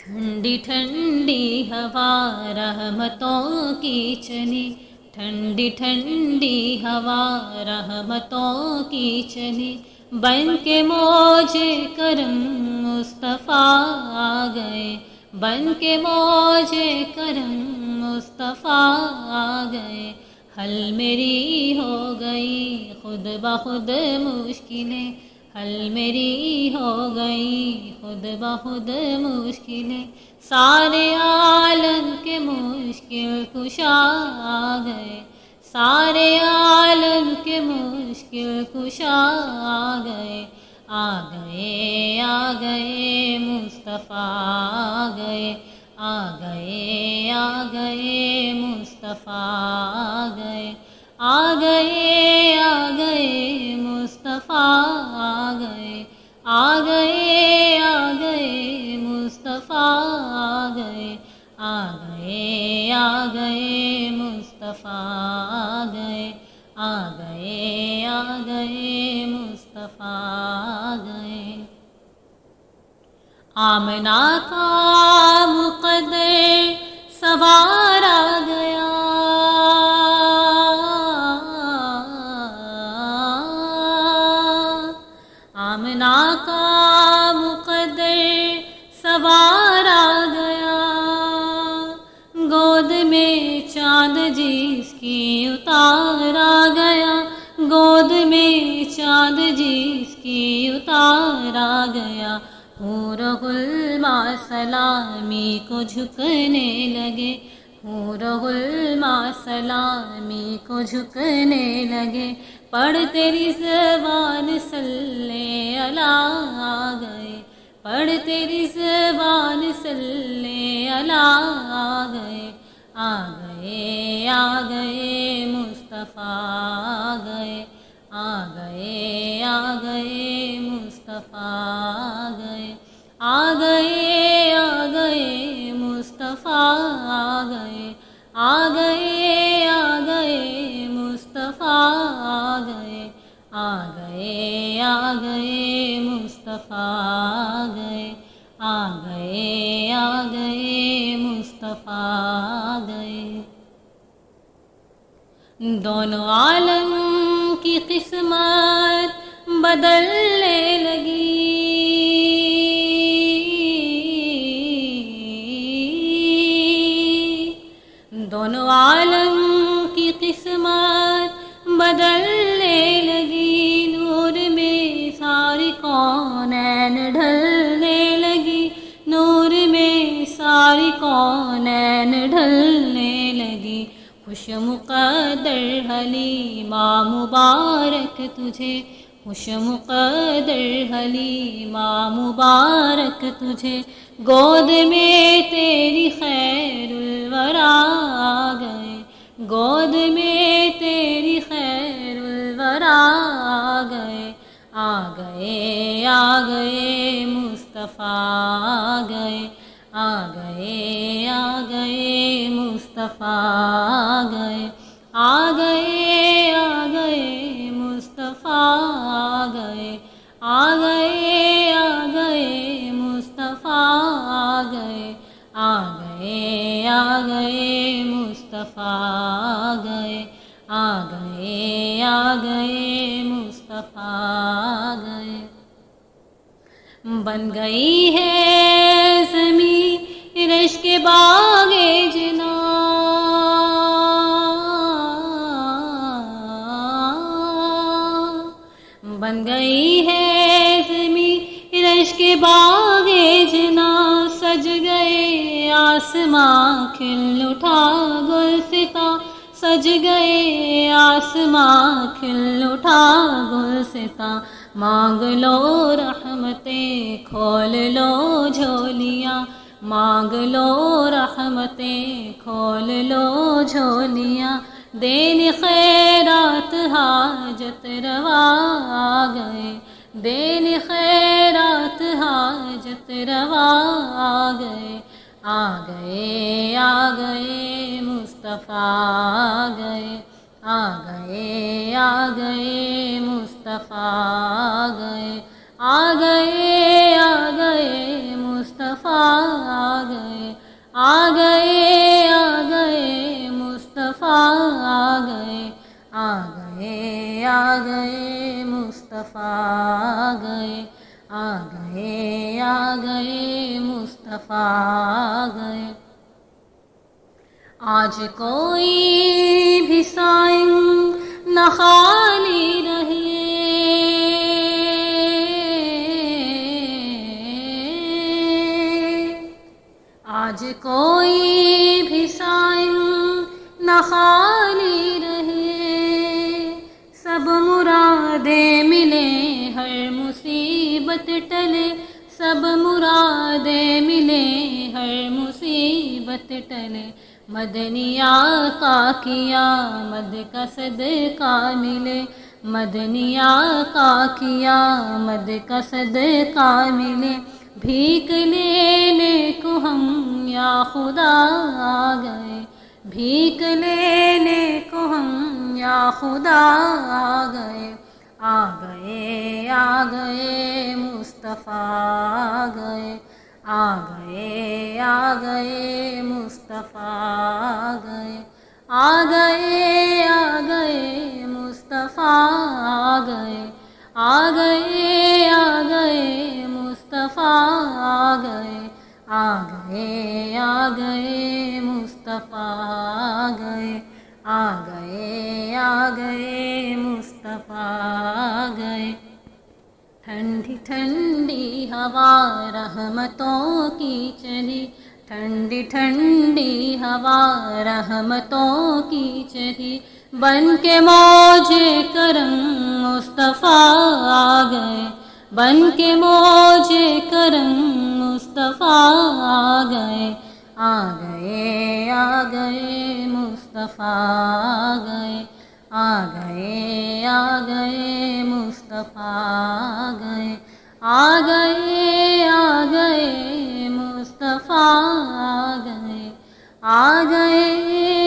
ٹھنڈی ٹھنڈی ہوا رحمتوں کی چلی، ٹھنڈی ٹھنڈی ہوا رحمتوں کی چلی، بن کے موج کرم مصطفیٰ آ گئے، بن کے موج کرم مصطفیٰ آ گئے۔ حل میری ہو گئی خود بخود مشکلیں، حل میری ہو گئی خود بخود مشکلیں، سارے عالم کے مشکل کشا آ گئے، سارے عالم کے مشکل کشا آ گئے، آ گئے آ گئے مصطفیٰ آ گئے، آ گئے آ گئے مصطفیٰ آ گئے، آ گئے آ گئے مصطفیٰ آ گئے، آ گئے آ گئے مصطفیٰ آ گئے، آ گئے آ گئے مصطفیٰ آ گئے، آ گئے آ گئے مصطفیٰ آ گئے۔ آمنہ کا مقدر سوار آ گیا، آمنہ کا مقدر سوار آ گیا، گود میں چاند جس کی اتار آ گیا، گود میں چاند جس کی اتار آ گیا، حور و غلمان سلامی کو جھکنے لگے، حور و غلمان سلامی کو جھکنے لگے، پڑھ تیری زبان صلی اللہ آ گئے، پڑھ تیری زبان صلی اللہ آ گئے، آ گئے آ گئے مصطفیٰ آ گئے، آ گئے آ گئے مصطفیٰ آ گئے، آ گئے آ گئے مصطفیٰ آ گئے، آ گئے آ گئے مصطفیٰ آ گئے، آ گئے آ گئے مصطفیٰ آ گئے، آ گئے آ گئے مصطفیٰ آ گئے۔ دونوں عالم کی قسمت بدلنے لگی، دونوں عالم کی قسمت بدلنے لگی، نور میں ساری کونین ڈھلنے لگی، نور میں ساری کونین ڈھلنے لگی، خوش مقدر حلیمہ مبارک تجھے، خوش مقدر حلیمہ مبارک تجھے، گود میں تیری خیر الورا آ گئے، گود میں تیری خیر الورا آ گئے، آ گئے آ گئے مصطفیٰ آ گئے، آ گئے آ گئے مصطفیٰ آ گئے، آ گئے آ گئے مصطفیٰ آ گئے، آ گئے آ گئے مصطفیٰ آ گئے، آ گئے آ گئے مصطفیٰ آ گئے، آ گئے آ گئے مصطفیٰ آ گئے۔ بن گئی ہے زمین رشک باغ جناں، بن گئی ہے زمین رشک باغ جناں، سج گئے آسماں کھل اٹھا گلستاں، سج گئے آسماں کھل اٹھا گلستاں، مانگ لو رحمتیں کھول لو جھولیاں، مانگ لو رحمتیں کھول لو جھولیاں، دین خیرات حاجت روا آ گئے، دین خیرات حاجت روا آ گئے، آ گئے آ گئے مصطفیٰ آ گئے، آ گئے آ گئے مصطفیٰ آ گئے، آ گئے آ گئے مصطفیٰ مصطفیٰ آ گئے، آ گئے، آ گئے مصطفیٰ آ گئے، آ گئے، آ گئے مصطفیٰ آ گئے، آ گئے، آ گئے مصطفیٰ آ گئے۔ آج کوئی بھی سائن نہ خالی رہے، آج کوئی بھی سائن نہ خالی رہے، سب مرادیں ملے ہر مصیبت ٹلے، سب مرادیں ملے ہر مصیبت ٹلے، مدنی آقا کی آمد کا صدقہ ملے، مدنی آقا کی آمد کا صدقہ ملے، بھیک لینے کو ہم یا خدا آ گئے، بھیک لینے کو ہم یا خدا آ گئے، آ گئے، آ گئے مصطفیٰ آ گئے، آ گئے، آ گئے مصطفیٰ آ گئے، آ گئے، آ گئے مصطفیٰ آ گئے، آ گئے، آ گئے مصطفیٰ آ گئے، آ گئے، آ گئے مصطفیٰ آ گئے، آ گئے، آ گئے مصطفیٰ آ گئے۔ ٹھنڈی ٹھنڈی ہوا رحمتوں کی چلی، ٹھنڈی ٹھنڈی ہوا رحمتوں کی چلی، بن کے موج کرم مصطفیٰ آ گئے، بن کے موج کرم مصطفیٰ آ گئے، آ گئے، آ گئے مصطفیٰ آ گئے، آ گئے، آ گئے مصطفیٰ آ گئے، آ گئے، آ گئے مصطفیٰ آ گئے، آ گئے۔